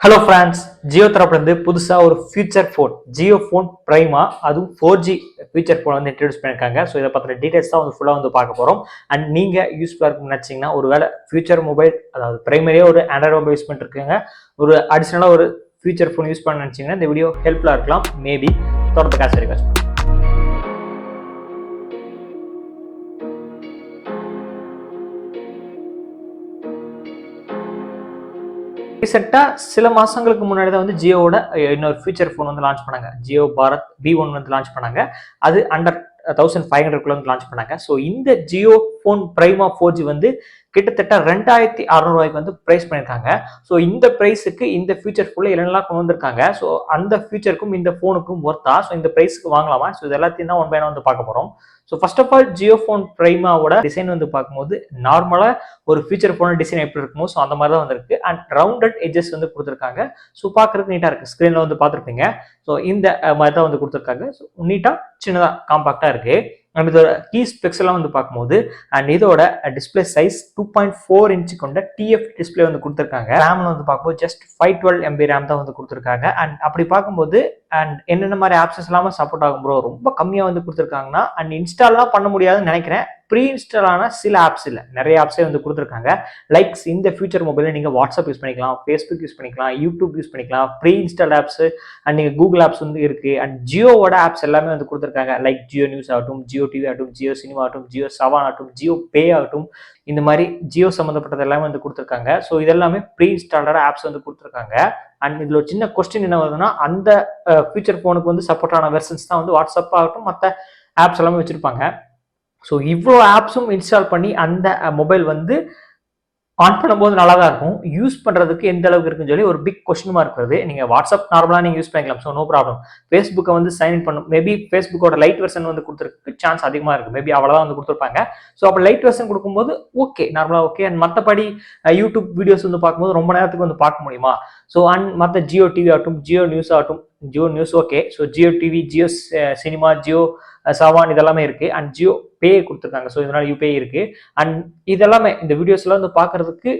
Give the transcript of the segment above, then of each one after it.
Hello friends, Jio தரப்புல புதுசா ஒரு future phone Jio Phone Prima அதுவும் 4G ஃபியூச்சர் ஃபோன் வந்து இன்ட்ரோடியூஸ் பண்ணிருக்காங்க. ஸோ இதை பத்தின டீடைல்ஸ் தான் வந்து ஃபுல்லா வந்து பார்க்க போறோம். அண்ட் நீங்க யூஸ்ஃபுல்லா இருக்குன்னு நினைச்சீங்கன்னா ஒருவேளை ஃபியூச்சர் மொபைல் அதாவது பிரைமரியா ஒரு ஆண்ட்ராய்டு மொபைல் யூஸ் பண்ணிட்டு இருக்கீங்க, ஒரு அடிஷனலா ஒரு ஃபியூச்சர் ஃபோன் யூஸ் பண்ண நினைச்சீங்கன்னா இந்த வீடியோ ஹெல்ப்ஃபுல்லா இருக்கலாம். மேபி தொடர்ந்து காசு ரிக்வெஸ்ட் ரீசெண்டா சில மாசங்களுக்கு முன்னாடி தான் வந்து ஜியோவோட இன்னொரு ஃபியூச்சர் ஃபோன் வந்து லான்ச் பண்ணாங்க. ஜியோ பாரத் B1 வந்து லான்ச் பண்ணாங்க. அது அண்டர் 1500 வந்து லான்ச் பண்ணாங்க. ஸோ இந்த ஜியோ ஃபோன் பிரைமா 4G வந்து கிட்டத்தட்ட 2600 ரூபாய்க்கு வந்து பிரைஸ் பண்ணியிருக்காங்க. ஸோ இந்த பிரைஸுக்கு இந்த ஃபியூச்சர் ஃபுல்ல என்னெல்லாம் கொண்டு வந்திருக்காங்க, ஸோ அந்த ஃபியூச்சருக்கும் இந்த ஃபோனுக்கும் ஒர்த்தா, ஸோ இந்த பிரைஸ்க்கு வாங்கலாமா, ஸோ இது எல்லாத்தையும் தான் ஒன் பை ஒன் வந்து பார்க்க போறோம். So first of all Jio phone பிரைமாவோட டிசைன் வந்து பார்க்கும்போது நார்மலா ஒரு ஃபியூச்சர் ஃபோன் டிசைன் எப்படி இருக்குமோ ஸோ அந்த மாதிரி தான் வந்திருக்கு. அண்ட் ரவுண்டட் எட்ஜஸ் வந்து கொடுத்துருக்காங்க. ஸோ பார்க்கறதுக்கு நீட்டா இருக்கு. ஸ்கிரீன்ல வந்து பார்த்துருப்பீங்க. ஸோ இந்த மாதிரி தான் வந்து கொடுத்துருக்காங்க. ஸோ நீட்டா சின்னதா காம்பாக்டா இருக்கு. அண்ட் இதோட கீ ஸ்பெக்ஸ் எல்லாம் வந்து பார்க்கும்போது அண்ட் இதோட டிஸ்பிளே சைஸ் 2.4 இன்ச் கொண்ட TF டிஸ்பிளே வந்து கொடுத்துருக்காங்க. ரேம்ல வந்து பார்க்கும்போது ஜஸ்ட் 512 MB ரேம் தான் வந்து கொடுத்துருக்காங்க. அண்ட் அப்படி பார்க்கும்போது அண்ட் என்னென்ன மாதிரி ஆப்ஸ் எல்லாமே சப்போர்ட் ஆகும் ப்ரோ, ரொம்ப கம்மியா வந்து கொடுத்துருக்காங்கன்னா அண்ட் இன்ஸ்டால்லாம் பண்ண முடியாதுன்னு நினைக்கிறேன். ப்ரீ இன்ஸ்டாலான சில ஆப்ஸ் இல்லை, நிறைய ஆப்ஸே வந்து கொடுத்துருக்காங்க. லைக்ஸ் இந்த ஃபியூச்சர் மொபைலில் நீங்கள் வாட்ஸ்அப் யூஸ் பண்ணிக்கலாம், ஃபேஸ்புக் யூஸ் பண்ணிக்கலாம், யூடியூப் யூஸ் பண்ணிக்கலாம், ப்ரீ இன்ஸ்டால் ஆப்ஸ் அண்ட் நீங்கள் கூகுள் ஆப்ஸ் வந்து இருக்கு. அண்ட் ஜியோவோட ஆப்ஸ் எல்லாமே வந்து கொடுத்துருக்காங்க. லைக் ஜியோ நியூஸ் ஆகட்டும், ஜியோ டிவி ஆகட்டும், ஜியோ சினிமா ஆகட்டும், ஜியோ சவான் ஆகட்டும், ஜியோ பே ஆகட்டும், இந்த மாதிரி ஜியோ சம்மந்தப்பட்டது எல்லாமே வந்து கொடுத்துருக்காங்க. ஸோ இதெல்லாமே ப்ரீ இன்ஸ்டால்டான ஆப்ஸ் வந்து கொடுத்துருக்காங்க. அண்ட் இதுல ஒரு சின்ன கொஸ்டின் என்ன வருதுன்னா, அந்த ஃபியூச்சர் ஃபோனுக்கு வந்து சப்போர்ட் ஆன வெர்ஷன்ஸ் தான் வந்து வாட்ஸ்அப் ஆகட்டும் மற்ற ஆப்ஸ் எல்லாமே வச்சிருப்பாங்க. ஸோ இவ்வளோ ஆப்ஸும் இன்ஸ்டால் பண்ணி அந்த மொபைல் வந்து ஆன் பண்ணும்போது நல்லா தான் இருக்கும். யூஸ் பண்ணுறதுக்கு எந்த அளவுக்கு இருக்குன்னு சொல்லி ஒரு பிக் கொஸ்டின் மார்க் வருது. நீங்கள் வாட்ஸ்அப் நார்மலாக நீங்கள் யூஸ் பண்ணிக்கலாம், ஸோ நோ ப்ராப்ளம். ஃபேஸ்புக்கை வந்து சைன்இன் பண்ணும், மேபி ஃபேஸ்புக்கோட லைட் வெர்ஷன் வந்து கொடுத்துருக்கு சான்ஸ் அதிகமாக இருக்குது. மேபி அவ்வளோதான் வந்து கொடுத்துருப்பாங்க. ஸோ அப்போ லைட் வெர்ஷன் கொடுக்கும்போது ஓகே, நார்மலாக ஓகே. அண்ட் மற்றபடி யூடியூப் வீடியோஸ் வந்து பார்க்கும்போது ரொம்ப நேரத்துக்கு வந்து பார்க்க முடியுமா, ஸோ அண்ட் மற்ற ஜியோ டிவி ஆகட்டும், ஜியோ நியூஸ் ஆகட்டும், Jio news okay. So Jio TV, Jio cinema, Jio Chavan இதெல்லாமே இருக்கு. அண்ட் ஜியோ பே கொடுத்துருக்காங்க. ஸோ இதனால யூபே இருக்கு. அண்ட் இதெல்லாமே இந்த வீடியோஸ் எல்லாம் வந்து பார்க்கறதுக்கு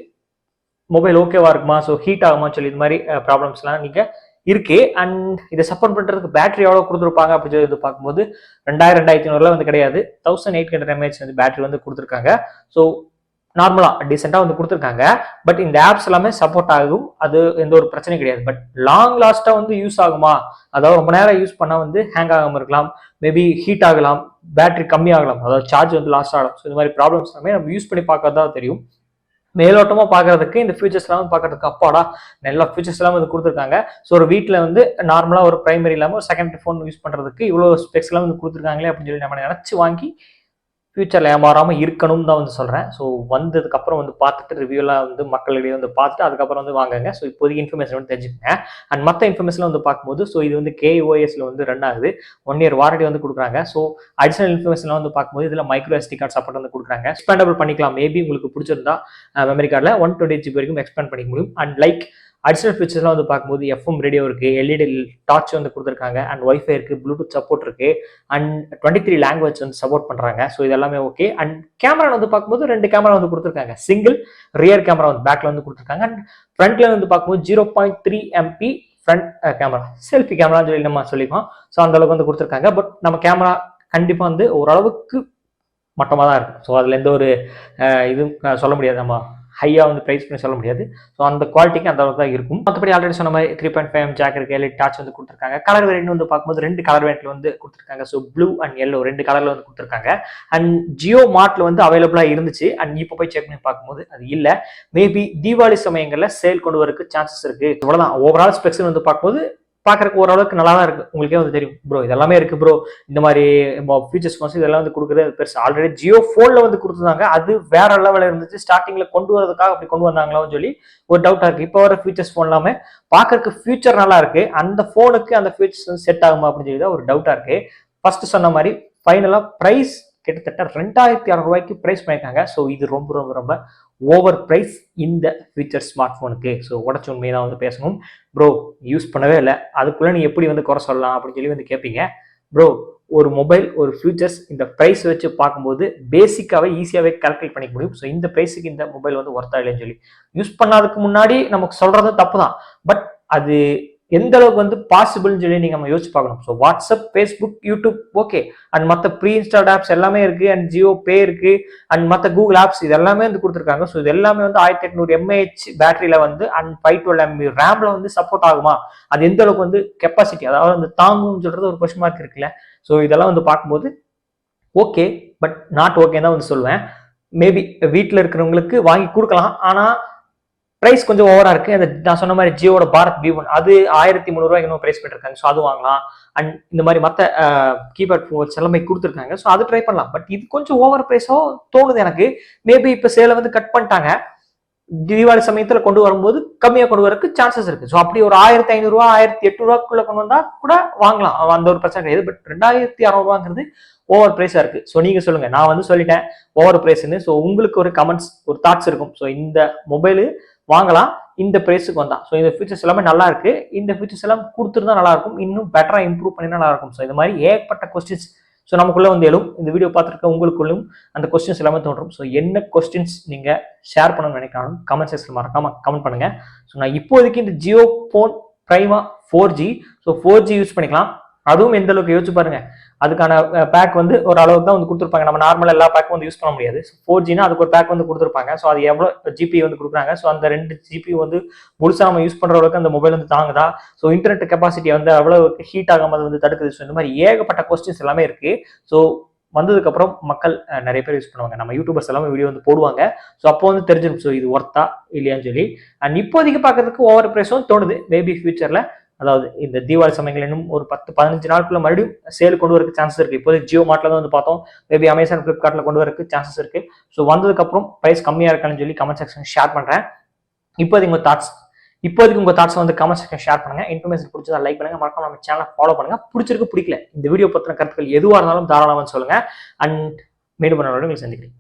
மொபைல் ஓகேவா இருக்குமா, ஸோ ஹீட் ஆகுமா சொல்லி இது மாதிரி ப்ராப்ளம்ஸ் எல்லாம் நீங்க இருக்கு. அண்ட் இதை சப்போர்ட் பண்றதுக்கு பேட்டரி எவ்வளோ கொடுத்துருப்பாங்க அப்படின்னு சொல்லி பார்க்கும்போது 2500 வந்து கிடையாது, 1800 mAh வந்து பேட்டரி வந்து கொடுத்துருக்காங்க. ஸோ நார்மலா டீசெண்டா வந்து கொடுத்துருக்காங்க. பட் இந்த ஆப்ஸ் எல்லாமே சப்போர்ட் ஆகும், அது எந்த ஒரு பிரச்சனையும் கிடையாது. பட் லாங் லாஸ்டா வந்து யூஸ் ஆகுமா, அதாவது ரொம்ப நேரம் யூஸ் பண்ணா வந்து ஹேங் ஆகாம இருக்கலாம், மேபி ஹீட் ஆகலாம், பேட்டரி கம்மி ஆகலாம், அதாவது சார்ஜ் வந்து லாஸ்ட் ஆகலாம். ஸோ இந்த மாதிரி ப்ராப்ளம்ஸ் எல்லாமே நம்ம யூஸ் பண்ணி பார்க்கறதா தெரியும். மேலோட்டமா பாக்குறதுக்கு இந்த ஃபியூச்சர்ஸ் எல்லாம் பாக்குறதுக்கு அப்பாடா நல்ல ஃபியூச்சர்ஸ் எல்லாம் வந்து கொடுத்துருக்காங்க. ஸோ ஒரு வீட்டில் வந்து நார்மலா ஒரு பிரைமரி இல்லாம ஒரு செகண்டரி ஃபோன் யூஸ் பண்றதுக்கு இவ்வளவு ஸ்பெக்ஸ் எல்லாம் வந்து கொடுத்துருக்காங்களே அப்படின்னு சொல்லி நம்ம நினைச்சு வாங்கி ஃபியூச்சர்ல ஏமாறாம இருக்கணும் தான் வந்து சொல்றேன். ஸோ வந்ததுக்கு அப்புறம் வந்து பார்த்துட்டு ரிவ்யூலாம் வந்து மக்களிடையே வந்து பார்த்துட்டு அதுக்கப்புறம் வந்து வாங்குங்க. ஸோ இப்போதைக்கு இன்ஃபர்மேஷன் வந்து தெரிஞ்சுக்கங்க. அண்ட் மற்ற இன்ஃபர்மேஷன் வந்து பார்க்கும்போது ஸோ இது வந்து KOSல வந்து ரன் ஆகுது, 1 year வாரண்டி வந்து கொடுக்குறாங்க. ஸோ அடிஷனல் இன்ஃபர்மேஷன் வந்து பார்க்கும்போது இதுல மைக்ரோ SD கார்டு சப்போர்ட் வந்து கொடுக்குறாங்க. எக்ஸ்பேண்டபிள் பண்ணிக்கலாம், மேபி உங்களுக்கு பிடிச்சிருந்தா மெமரி கார்டில் 128 GB வரைக்கும் எக்ஸ்பேண்ட் பண்ணிக்க முடியும். அண்ட் லைக் அடிஷனல் ஃபீச்சர்ஸ்லாம் வந்து பார்க்கும்போது FM ரேடியோ இருக்கு, LED டார்ச் வந்து கொடுத்துருக்காங்க, அண்ட் வைஃபை இருக்கு, ப்ளூடூத் சப்போர்ட் இருக்கு, அண்ட் 23 லாங்குவேஜ் வந்து சப்போர்ட் பண்றாங்க. ஸோ இதெல்லாமே ஓகே. அண்ட் கேமரா வந்து பார்க்கும்போது 2 கேமரா வந்து கொடுத்துருக்காங்க. சிங்கிள் ரியர் கேமரா வந்து பேக்ல வந்து கொடுத்துருக்காங்க. அண்ட் ஃப்ரண்ட்ல வந்து பார்க்கும்போது 0.3 MP ஃப்ரண்ட் கேமரா, செல்ஃபி கேமரான்னு சொல்லி நம்ம சொல்லிக்கலாம். ஸோ அந்த அளவுக்கு வந்து கொடுத்துருக்காங்க. பட் நம்ம கேமரா கண்டிப்பா வந்து ஓரளவுக்கு மட்டமாக தான் இருக்கும். ஸோ அதுல எந்த ஒரு இதுவும் சொல்ல முடியாது, நம்ம ஹையா வந்து பிரைஸ் பண்ணி சொல்ல முடியாது. ஸோ அந்த குவாலிட்டிக்கு அந்த அளவுக்கு தான் இருக்கும். மற்றபடி ஆல்ரெடி சொன்ன மாதிரி 3.5 ஜாக் இருக்கு, LED டார்ச் வந்து கொடுத்துருக்காங்க. கலர் வேரியன்ட் வந்து பார்க்கும்போது 2 கலர் வேரியன்ட்ல வந்து கொடுத்துருக்காங்க. ஸோ ப்ளூ அண்ட் எல்லோ 2 கலர்ல வந்து கொடுத்துருக்காங்க. அண்ட் ஜியோ மார்ட்ல வந்து அவைலபிளா இருந்துச்சு. அண்ட் இப்போ போய் செக் பண்ணி பார்க்கும்போது அது இல்லை. மேபி தீபாவளி சமயங்கள்ல சேல் கொண்டு வரதுக்கு சான்சஸ் இருக்கு. இவ்வளவுதான். ஓவரால் ஸ்பெக்ஸ் வந்து பார்க்கும்போது பார்க்கறதுக்கு ஓரளவுக்கு நல்லா தான் இருக்கு. உங்களுக்கே வந்து தெரியும் ப்ரோ இதெல்லாமே இருக்கு ப்ரோ, இந்த மாதிரி ஃபீச்சர்ஸ் ஃபோன்ஸ் இதெல்லாம் வந்து கொடுக்குறது பெருசு. ஆல்ரெடி ஜியோ ஃபோன்ல வந்து கொடுத்துருந்தாங்க, அது வேற லெவலில் இருந்துச்சு. ஸ்டார்டிங்ல கொண்டு வரதுக்காக அப்படி கொண்டு வந்தாங்களான்னு சொல்லி ஒரு டவுட்டா இருக்கு. இப்போ வர ஃபீச்சர்ஸ் ஃபோன் எல்லாமே பார்க்கறதுக்கு ஃபியூச்சர் நல்லா இருக்கு, அந்த ஃபோனுக்கு அந்த ஃபீச்சர்ஸ் வந்து செட் ஆகுமா அப்படின்னு சொல்லி ஒரு டவுட்டா இருக்கு. ஃபர்ஸ்ட் சொன்ன மாதிரி ஃபைனலா பிரைஸ் கிட்டத்தட்ட 2600 ரூபாய்க்கு பிரைஸ் பண்ணியிருக்காங்க. ஸோ இது ரொம்ப ரொம்ப ரொம்ப ஓவர் பிரைஸ் இந்த ஃபியூச்சர் ஸ்மார்ட் ஃபோனுக்கு. ஸோ உடச்சு உண்மையை தான் வந்து பேசணும். ப்ரோ யூஸ் பண்ணவே இல்லை, அதுக்குள்ள நீ எப்படி வந்து குறை சொல்லலாம் அப்படின்னு சொல்லி வந்து கேட்பீங்க. ப்ரோ ஒரு மொபைல் ஒரு ஃபியூச்சர்ஸ் இந்த பிரைஸ் வச்சு பார்க்கும்போது பேசிக்காவே ஈஸியாவே கால்குலேட் பண்ணிக்க முடியும். ஸோ இந்த பிரைஸுக்கு இந்த மொபைல் வந்து ஒர்த்தா இல்லைன்னு சொல்லி யூஸ் பண்ணாததுக்கு முன்னாடி நமக்கு சொல்றது தப்பு தான். பட் அது எந்த அளவுக்கு வந்து பாசிபிள்னு சொல்லி நீங்க நம்ம யோசிச்சு பார்க்கணும். So WhatsApp, Facebook, YouTube okay, and மற்ற ப்ரீ இன்ஸ்டால்ட் ஆப்ஸ் எல்லாமே இருக்கு, அண்ட் ஜியோ பே இருக்கு, அண்ட் மற்ற கூகுள் ஆப்ஸ் இது எல்லாமே வந்து கொடுத்துருக்காங்க. ஸோ இது எல்லாமே வந்து 1800 mAh பேட்டரியில வந்து அண்ட் 512 MB ரேம்ல வந்து சப்போர்ட் ஆகுமா, அது எந்த அளவுக்கு வந்து கெப்பாசிட்டி அதாவது வந்து தாங்கும்னு சொல்றது ஒரு கொஸ்டின் மார்க் இருக்குல்ல. ஸோ இதெல்லாம் வந்து பார்க்கும்போது ஓகே, பட் நாட் ஓகே தான் வந்து சொல்லுவேன். மேபி வீட்டில் இருக்கிறவங்களுக்கு வாங்கி கொடுக்கலாம், ஆனால் பிரைஸ் கொஞ்சம் ஓவரா இருக்கு. அந்த நான் சொன்ன மாதிரி ஜியோட பாரத் B1 அது 1300 இன்னும் பிரைஸ் பண்ணிருக்காங்க. ஸோ அது வாங்கலாம். அண்ட் இந்த மாதிரி மற்ற கீபேட் ஃபோன்ஸ் எல்லாமே கொடுத்துருக்காங்க. ஸோ அது ட்ரை பண்ணலாம். பட் இது கொஞ்சம் ஓவர் பிரைஸோ தோணுது எனக்கு. மேபி இப்போ சேலை வந்து கட் பண்ணிட்டாங்க, தீபாவளி சமயத்துல கொண்டு வரும்போது கம்மியா கொண்டு வரக்கு சான்சஸ் இருக்கு. ஸோ அப்படி ஒரு 1500 1800 கொண்டு வந்தா கூட வாங்கலாம், அந்த ஒரு பிரச்சனை கிடையாது. பட் 2600 ஓவர் பிரைஸா இருக்கு. ஸோ நீங்க சொல்லுங்க, நான் வந்து சொல்லிட்டேன் ஓவர் பிரைஸ்ன்னு. ஸோ உங்களுக்கு ஒரு கமெண்ட்ஸ், ஒரு தாட்ஸ் இருக்கும். ஸோ இந்த மொபைல் வாங்கலாம் இந்த பிரைஸுக்கு வந்தா. ஸோ இந்த ஃபீச்சர்ஸ் எல்லாமே நல்லா இருக்கு, இந்த ஃபீச்சர்ஸ் எல்லாம் கொடுத்துருந்தா நல்லா இருக்கும், இன்னும் பெட்டரா இம்ப்ரூவ் பண்ணி நல்லா இருக்கும். ஸோ இந்த மாதிரி ஏகப்பட்ட கொஸ்டின்ஸ் ஸோ நமக்குள்ள வந்து எழும். இந்த வீடியோ பார்த்துருக்க உங்களுக்குள்ளும் அந்த கொஸ்டின்ஸ் எல்லாமே தோன்றும். ஸோ என்ன கொஸ்டின்ஸ் நீங்க ஷேர் பண்ணணும்னு நினைக்கணும் கமெண்ட் செக்ஷன் மறக்காம கமெண்ட் பண்ணுங்க. ஸோ நான் இப்போதைக்கு இந்த Jio phone Prima 4G, so 4G use பண்ணிக்கலாம். அதுவும் எந்த அளவுக்கு யோசிச்சு பாருங்க, அதுக்கான பேக் வந்து ஒரு அளவுக்கு தான் வந்து கொடுத்துருப்பாங்க. நம்ம நார்மலா எல்லா பேக்கும் வந்து யூஸ் பண்ண முடியாது. 4Gனா அதுக்கு ஒரு பேக் வந்து கொடுத்துருப்பாங்க. ஸோ அது எவ்வளவு ஜிபி வந்து கொடுக்குறாங்க, ஸோ அந்த 2 GB வந்து முழுசா நம்ம யூஸ் பண்ற அளவுக்கு அந்த மொபைல் வந்து தாங்குதா, ஸோ இன்டர்நெட் கெப்பாசிட்டி வந்து அவ்வளவு ஹீட் ஆகாம வந்து தடுக்குது. ஸோ இந்த மாதிரி ஏகப்பட்ட கொஸ்டின்ஸ் எல்லாமே இருக்கு. ஸோ வந்ததுக்கு அப்புறம் மக்கள் நிறைய பேர் யூஸ் பண்ணுவாங்க, நம்ம யூடியூபர்ஸ் எல்லாமே வீடியோ வந்து போடுவாங்க. ஸோ அப்போ வந்து தெரிஞ்சிடும் ஸோ இது ஒர்த்தா இல்லையான்னு சொல்லி. அண்ட் இப்போதைக்கு பார்க்கறதுக்கு ஓவர் பிரைஸும் தோணுது. மேபி ஃபியூச்சர்ல, அதாவது இந்த தீபாவளி சமயங்கள் இன்னும் ஒரு 10-15 நாட்குள்ள மறுபடியும் சேல் கொண்டு வரக்கு சான்சஸ் இருக்கு. இப்போதைக்கு ஜியோ மார்ட்ல தான் வந்து பார்த்தோம், மேபி அமேசான், பிளிப்கார்ட்ல கொண்டு வரக்கு சான்சஸ் இருக்கு. ஸோ வந்ததுக்கு அப்புறம் பிரைஸ் கம்மியா இருக்கான்னு சொல்லி கமெண்ட் செக்ஷன் ஷேர் பண்றேன். இப்போதைக்கு உங்க தாட்ஸ் வந்து கமெண்ட் செக்ஷன் ஷேர் பண்ணுங்க. இன்ஃபர்மேஷன் பிடிச்சதா லைக் பண்ணுங்க, மறக்காம நம்ம சேனலை ஃபாலோ பண்ணுங்க. பிடிச்சிருக்கு பிடிக்கல இந்த வீடியோ பத்தின கருத்துக்கள் எதுவாக இருந்தாலும் தாராளமாக சொல்லுங்க. அண்ட் மீண்டும் உங்களை சந்திக்கிறேன்.